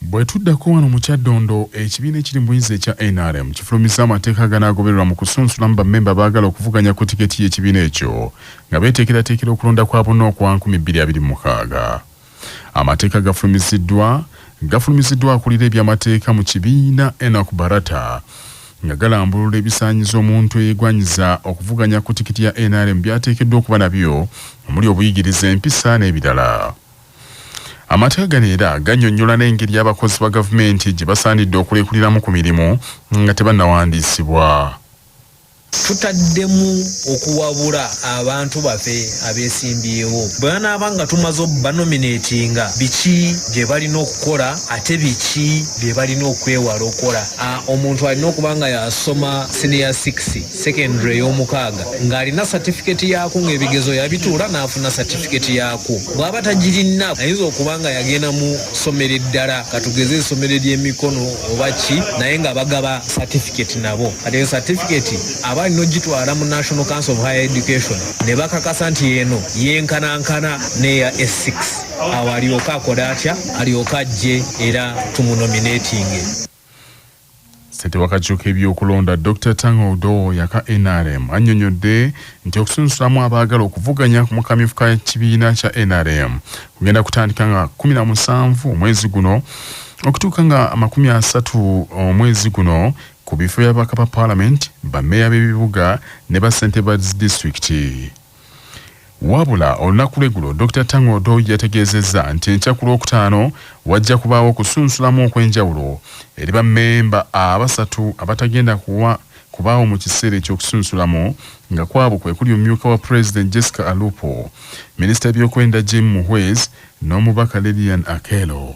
Bwe tuddako wano mu Kyaddondo ekibiina ekiri mu buyinza ekya NRM kifulumizza amateeka aganaagobererwa mu kusunsulamu bammemba baagala okuvuganya ku tiketi y'ekibiina ekyo nga beeteekerateekera okulonda kwa bonna okwa 2026. Amateeka gafulumiziddwa akulira ebyamateeka mu kibiina Enoch Barata nga galambulula ebisaanyizo omuntu eyeegwanyiza okuvuganya ku tiketi ya NRM byateekeddwa okuba nabyo omuli obuyigiriza, empisa n'ebirala. Amateeka gano era gannyonnyola n'engeri y'abakozi ba gavumenti gye basaanidde okulekuliramu ku mirimu nga tebannawandiisibwa. Tutaddemu okuwabula abantu baffe abeesimbyewo bwe banaaba nga tumaze banominatinga biki bye balina okukola ate biki bye balina okwewala okukola. Omuntu alina okuba nga yasoma senior 6 secondary y'omukaaga ng'alina certificate yaako ng'ebigezo yabituula n'afuna certificate yaako. Bw'aba tagirina ayinza okuba nga yagenda mu ssomero eddala katugeze essomero ery'emikono oba ki naye nga bagaba certificate nabo. Kati eyo certificate aba alina ogitwala mu National Council of Higher Education ne bakakasa nti eno yenkanankana n'eya S6. Awo alyoka akola atya alyoka ajje era tumunominatinge. Ssentebe w'akakiiko ebyokulonda Dr. Tango Odo yaka NRM annyonnyodde nti okusunsulamu abaagala okuvuganya ku mukamyufu ka kibiina kya NRM kugenda kutandika nga 17 omwezi guno okutuuka nga 30 omwezi guno ku bifo by'ababaka ba Parliament, bammeeya b'ebibuga ne bassentebe ba disitulikiti. Wabula olunaku lw'eggulo Dr. Tango Odo yategeezezza nti enkya ku Lwokutaano wajja kubaawo okusunsulamu okw'enjawulo eri bammemba abasatu abatagenda kubaawo mu kiseera eky'okusunsulamu nga kwabo kwe kuli omumyuka wa President Jessica Alupo, Minisita w'ebyokwerinda Jim Muhwezi n'omubaka Lilian Akelo.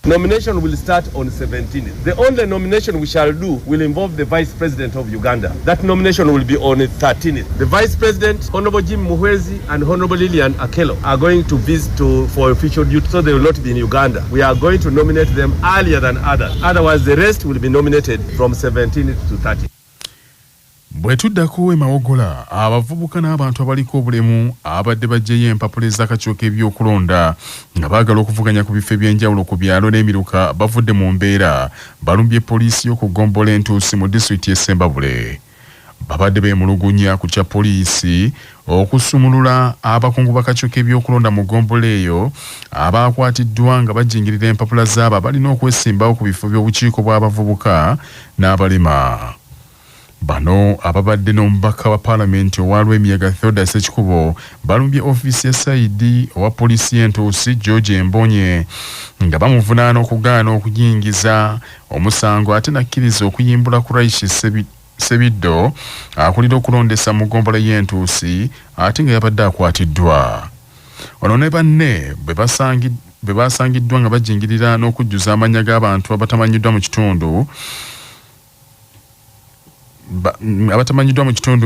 Nomination will start on 17th. The only nomination we shall do will involve the Vice President of Uganda. That nomination will be on 13th. The Vice President, Honorable Jim Muhwezi and Honorable Lilian Akelo, are going to visit for official duty, so they will not be in Uganda. We are going to nominate them earlier than others. Otherwise, the rest will be nominated from 17th to 30th. Bwe tuddako emawogola abavubuka n'abantu abaliko obulemu abadde baggyeyo empapula ez'akakiiko ebyokulonda nga baagala okuvuganya ku bifo eby'enjawulo ku byalo n'emiruka bavudde mu mbeera balumbye poliisi y'okugombola entuusi mu disitulikiti y'e Ssembabule. Babadde beemulugunya ku kya poliisi okusumulula abakungu b'akakiiko ebyokulonda mu ggombolola eyo abaakwatiddwa nga bajjingirira empapula z'abo abalina okwesimbawo ku bifo by'obukiiko bw'abavubuka n'abalema. Bano ababadde n'omubaka wa Parliament owa Lwemiyaga Theodore Ssekikubo balumbye ofiisi ya Saidi owa poliisi y'entuusi George Embonye nga bamuvunaana okugaana okuyingiza omusango ate nakkiriza okuyimbula ku Raishi Sebiddo akulira okulondesa mu ggombolola y'entuusi ate nga yabadde akwatiddwa. Ono ne banne bwe basangiddwa nga bajjingirira n'okujjuza amannya g'abantu abatamanyiddwa mu kitundu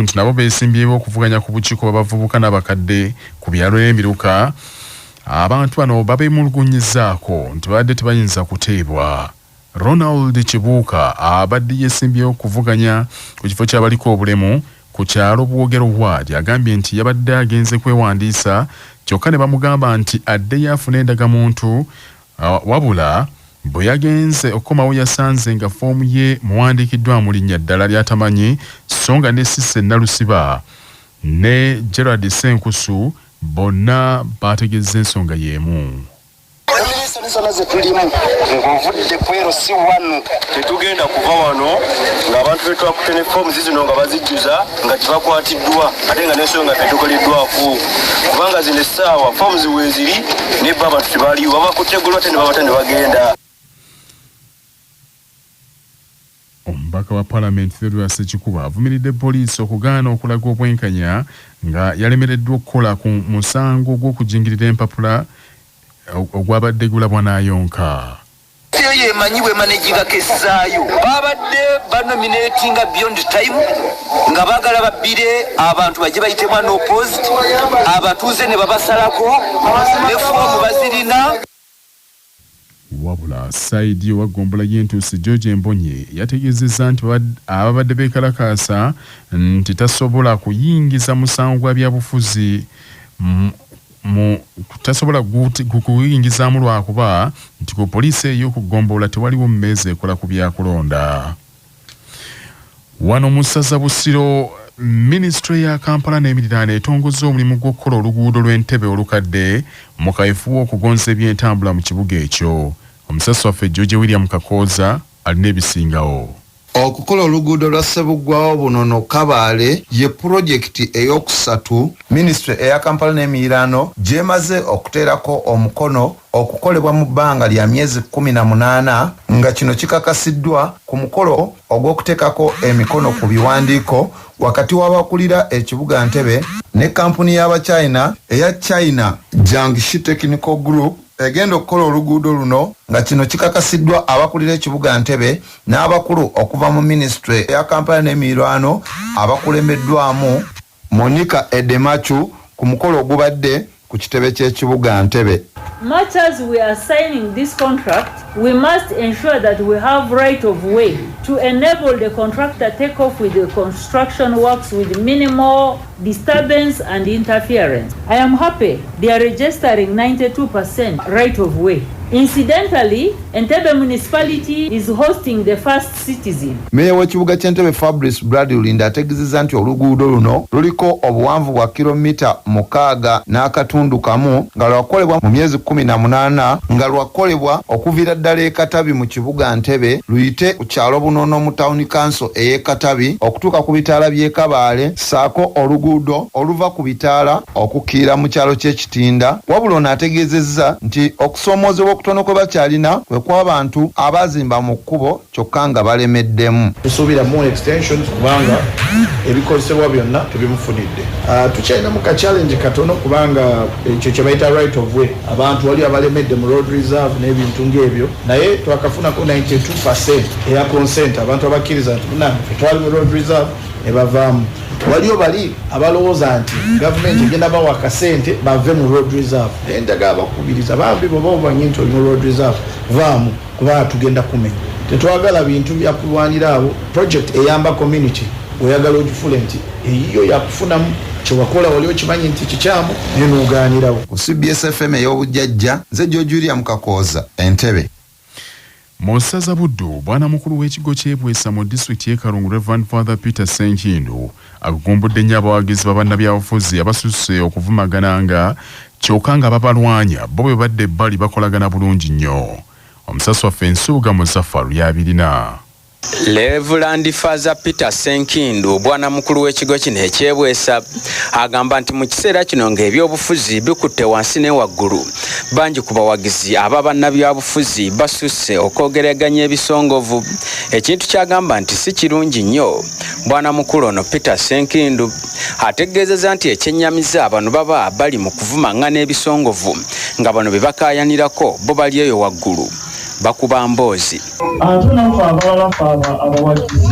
nti nabo beesimbyewo okuvuganya ku bukiiko bw'abavubuka n'abakadde ku byalo n'emiruka. Abantu bano babeemulugunyizzaako nti babadde tebayinza kuteebwa. Ronald Kibuuka abadde yeesimbyewo okuvuganya ku kifo ky'abaliko obulemu ku kyalo Bwogero Ward agambye nti yabadde agenze kwewandiisa kyokka ne bamugamba nti addeyo afune endagamuntu wabula bwe yagenze okukomawo yasanze nga foomu ye muwandiikiddwa mu linnya ddala ly'atamanyi so nga ne Cissy Nalusiba ne Gerard Senkusu bonna baategezza ensonga y'emu. Tetugenda kuva wano ng'abantu betwakutene foomu zino nga bazijjuza nga tebakwatiddwa ate nga n'ensonga tetukoleddwako kubanga zino essaawa foomu ziweeziri nebba abantu tebaliwo babakutegulwa ate ne babata ne bagenda. Omubaka wa Parliament Theodore Ssekikubo avumiridde poliisi okugaana okulaga obwenkanya nga yalemereddwa okukola ku musango gw'okujingirira empapula ogwabadde gulabwa n'ayonka. Yemanyibwe manejinga kesaayo babadde banominatinga beyond time nga bagala babbire abantu bajje bayitemu unopposed abatuuze ne babasalako ne foomu bazirina. Wabula Saidi wa ggombolola y'entuusi George Embonye yategeezezza nti ababadde beekalakaasa nti tasobola kuyingiza musango gwa byabufuzi tasobola kuyingizaamu lwakuba nti ku poliisi ey'okugombola tewaliwo mmeezi ekola ku byakulonda. Wano mu ssaza Busiro, Minisitule ya Kampala n'emiriraano etongozza omulimu gw'okukola oluguudo lw'Entebbe olukadde mu kaweefube okugonza ebyentambula mu kibuga ekyo. Omusasi waffe George William Kakooza alina ebisingawo. Okukola oluguudo lwa Ssebuggwawo Bunono Kabaale ye pulojekiti eyokusatu Minisitule eya Kampala n'emiriraano gyemaze okuteerako omukono okukolebwa mu bbanga lya myezi 18 nga kino kikakasiddwa ku mukolo ogw'okuteekako emikono ku biwandiiko wakati w'abakulira ekibuga Ntebe ne kampuni y'Abachina eya China Jiangxi Technical Group egenda okukola oluguudo luno nga kino kikakasiddwa abakulira ekibuga Ntebe n'abakulu okuva mu Minisitule eya Kampala n'emiriraano abakulembeddwamu Monica Edemachu ku mukolo ogubadde ku kitebe ky'ekibuga Ntebe. Much as we are signing this contract, we must ensure that we have right of way to enable the contractor take off with the construction works with minimal disturbance and interference. I am happy they are registering 92% right of way. Incidentally, Entebbe municipality is hosting the first citizen. Meya w'ekibuga ky'Entebbe Fabrice Bradley ategeezezza nti oluguudo luno luliko obuwanvu bwa kilomita 6 n'akatundu kamu nga lwakolebwa mu myezi 18 nga lwakolebwa okuviira ddala e Katabi mu kibuga Ntebbe luyite ku kyalo Bunono mu Town Council ey'e Katabi okutuuka ku bitaala by'e Kabaale saako oluguudo oluva ku bitaala okukiira mu kyalo ky'Ekitinda. Wabula ategeezezza nti okusoomoozebwa okutono kwe bakyalina kwe kw'abantu abazimba mu kkubo kyokka nga balemeddemu. Tusuubira mu extensions kubanga ebikozesebwa byonna tubimufunidde. Tukyalina mu ka challenge katono kubanga ekyo kye bayita right of way. Abantu wali abalemedde mu road reserve n'ebintu ng'ebyo naye twakafunako 92% eya consent abantu abakkiriza nti twali mu road reserve ne bavaamu. Waliyo bali abalowooza nti gavumenti egenda bawa akasente bave mu road reserve. Naye njagala bakubiriza bambi bw'oba omanyi nti oli mu road reserve vaamu kuba tugenda kumenya. Tetwagala bintu bya kulwanira abo. Project eyamba community oyagala ogifule nti eyiyo yakufunamu kyewakola wali okimanyi nti kikyamu naye n'ogaanirawo. Ku CBS FM ey'obujjajja nze George William Kakooza Entebbe. Mu ssaza Buddu, bwana mukulu w'ekigo ky'Ebwesa mu disitulikiti y'e Kalungu Reverend Father Peter Senkindu agugumbudde nnyo abawagizi b'abannabyabufuzi abasusse okuvumagananga kyokka nga babalwanya bo bwe badde ebbali bakolagana bulungi nnyo. Omusasi waffe Nsuuga Muzaffaru y'abirina. Reverend Father Peter Senkindu bwana mukulu w'ekigo kino eky'Ebwesa agamba nti mu kiseera kino ng'ebyobufuzi bikutte wansi ne waggulu bangi ku bawagizi ab'abannabyabufuzi basusse okwogeraganya ebisongovu ekintu kyagamba nti si kirungi nnyo. Bwana mukulu ono Peter Senkindu ategeezezza nti ekyennyamiza bano baba bali mu kuvumaŋŋana ebisongovu nga bano be bakaayanirako bo bali eyo waggulu bakuba mboozi. Ate nafe abalala abawagizi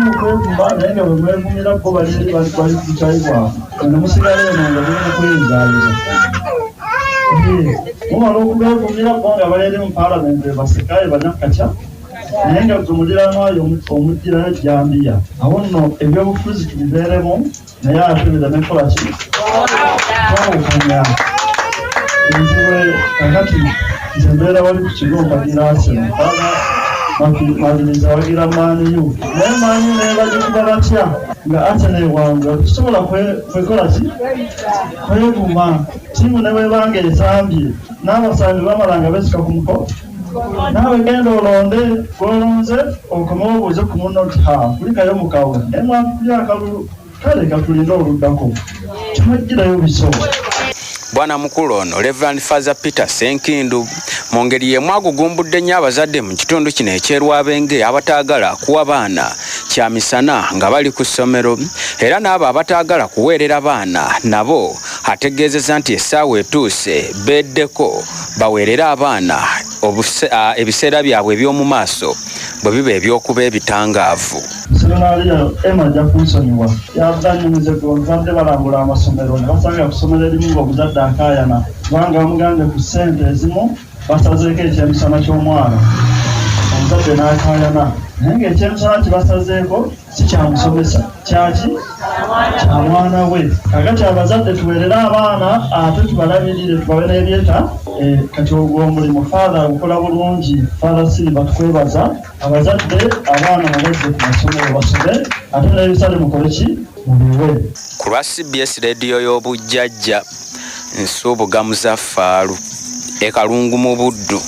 okwevuma naye nga bwe mwevumira bo bali kukyayibwa nga musigala eno nga tulina kwenzaalira mumala okubevumira kubanga baleere mu paalamenti basekaye banyakaca naye nga tumuliraanwayo omugirayo Jambiya awo nno ebyobufuzi tubibeeremu naye ate biramekola ki twawukanya enziwe kakati nze mbeera wali ku kigo mpagira Arsenal maliriza wagira Man U naye Man U naye bagikuba batya nga Arsenal ewangula tusobola kwekola ki kwevuma tiimu ne bwebanga ezambye n'abasambi bamalanga besika ku muko naawe genda olonde gwolonze okomewo obuuze ku munno nti kulikayo mukawe naye mwakuli akalulu kale katulinde oluddako kimwejjirayo bisobo. Bwana mukulu ono Reverend Father Peter Senkindu mu ngeri y'emu agugumbudde nnyo abazadde mu kitundu kino eky'Erwabenge abataagala kuwa baana kyamisana nga bali ku ssomero era n'abo abataagala kuweerera baana nabo ategeezezza nti essaawa etuuse beddeko baweerera abaana ebiseera byabwe eby'omu maaso bwe biba ebyokuba ebitangaavu. Seminariya Emma ajja kunsonyiwa yavudanyumize gonzadde balambula amasomero ne basanga ku ssomero erimu ng'omuzadde akaayana kubanga bamugambye ku ssente ezimu basazeeko ekyemisana ky'omwana omuzadde n'akaayana naye ng'ekyemisala kibasazeeko si kyamusomesa kyaki kya mwana we. Kakati abazadde tuweerere abaana ate tubalabirire tubawe n'ebyeta kati ogwo omulimu faatha gukola bulungi. Faatha Silver tukwebaza. Abazadde abaana babazze ku masomero basome ate n'ebisale mukole ki mubiwe. Ku lwa CBS rediyo y'obujjajja Nsuubuga Muzaffaalu Kalungu mu Buddu.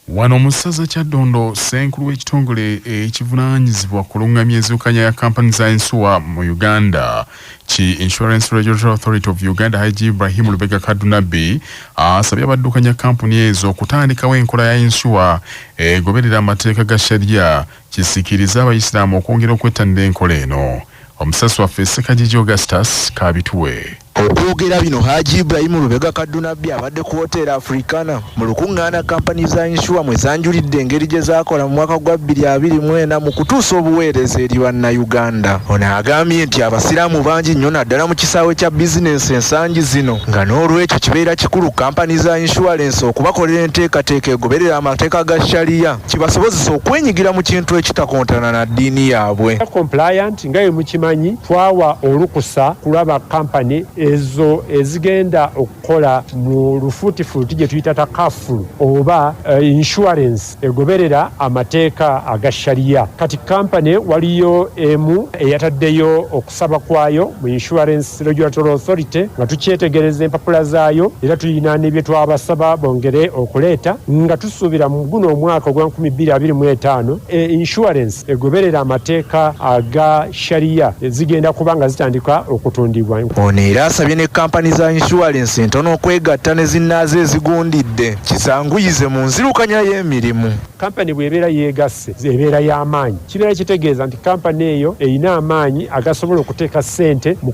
Wano mu ssaza Kyaddondo ssenkulu w'ekitongole ekivunaanyizibwa ku luŋŋamya enziukanya ya kampani za ensuwa mu Uganda ki Insurance Regulatory Authority of Uganda Haji Ibrahim Lubega Kadunabbi asabye abaddukanya kampuni ezo okutandikawo enkola ya ensuwa egoberera amateeka ga sharia kisikiriza abayisiraamu okwongera okwettanira enkola eno. Omusasi waffe Ssekajiji Augustus Kabituwe. Okwogera bino Haji Ibrahim Lubega Kadunabbi abadde ku Hotel Africana mu lukuŋŋaana kampani za inshuwa mwe zanjulidde engeri gye zaakola mu mwaka gwa 2024 mu kutuusa obuweereza eri bannayuganda. Ono agambye nti abasiraamu bangi nnyo naddala mu kisaawe kya bizinensi ensangi zino nga n'olwekyo kibeera kikulu kampani za inshuwalensi okubakolera enteekateeka egoberera amateeka ga sharia kibasobozesa okwenyigira mu kintu ekitakontana na ddiini yaabwe. Compliant nga mukimanyi twawa olukusa kulaba kampani ezo ezigenda okukola mu lufuutifuuti gye tuyita takafulu oba insurance egoberera amateeka aga sharia. Kati kampani waliyo emu eyataddeyo okusaba kwayo mu Insurance Regulatory Authority nga tukyetegereza empapula zaayo era tulina n'ebye twabasaba bongere okuleeta nga tusuubira mu guno omwaka ogwa 2025 insurance egoberera amateeka aga sharia zigenda kubanga zitandika okutundibwa. Era asabye ne kampani za insurance entono okwegatta ne zinnaaze ezigundidde kisanguyize mu nzirukanya y'emirimu. Kampani bw'ebeera yeegasse ebeera y'amaanyi kibeera kitegeeza nti kampani eyo erina amaanyi agasobola okuteeka ssente mu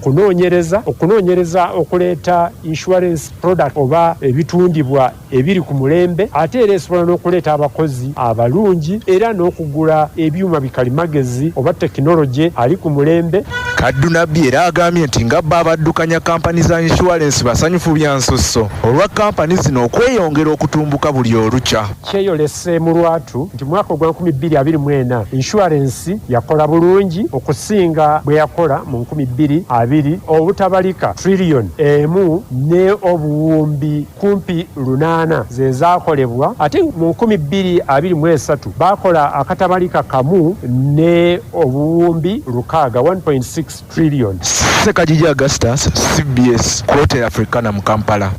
okunoonyereza okuleeta insurance product oba ebitundibwa ebiri ku mulembe ate era esobola n'okuleeta abakozi abalungi era n'okugula ebyuma bikalimagezi oba tekinologi ali ku mulembe. Kadunabbi era agambye nti nga bba abaddukanya kampani za insurance basanyufu bya nsusso olwa kampani zino okweyongera okutumbuka buli olukya. Kyeyolese mu lwatu nti mwaka ogwa 2024 insurance yakola bulungi okusinga bwe yakola mu 2020 obutabalika trillion emu ne obuwumbi kumpi 8 ze zaakolebwa ate mu 2023 bakola akatabalika kamu ne obuwumbi 1.6 trillion. Ssekajiji Augustus, CBS, Hotel Africana mu Kampala.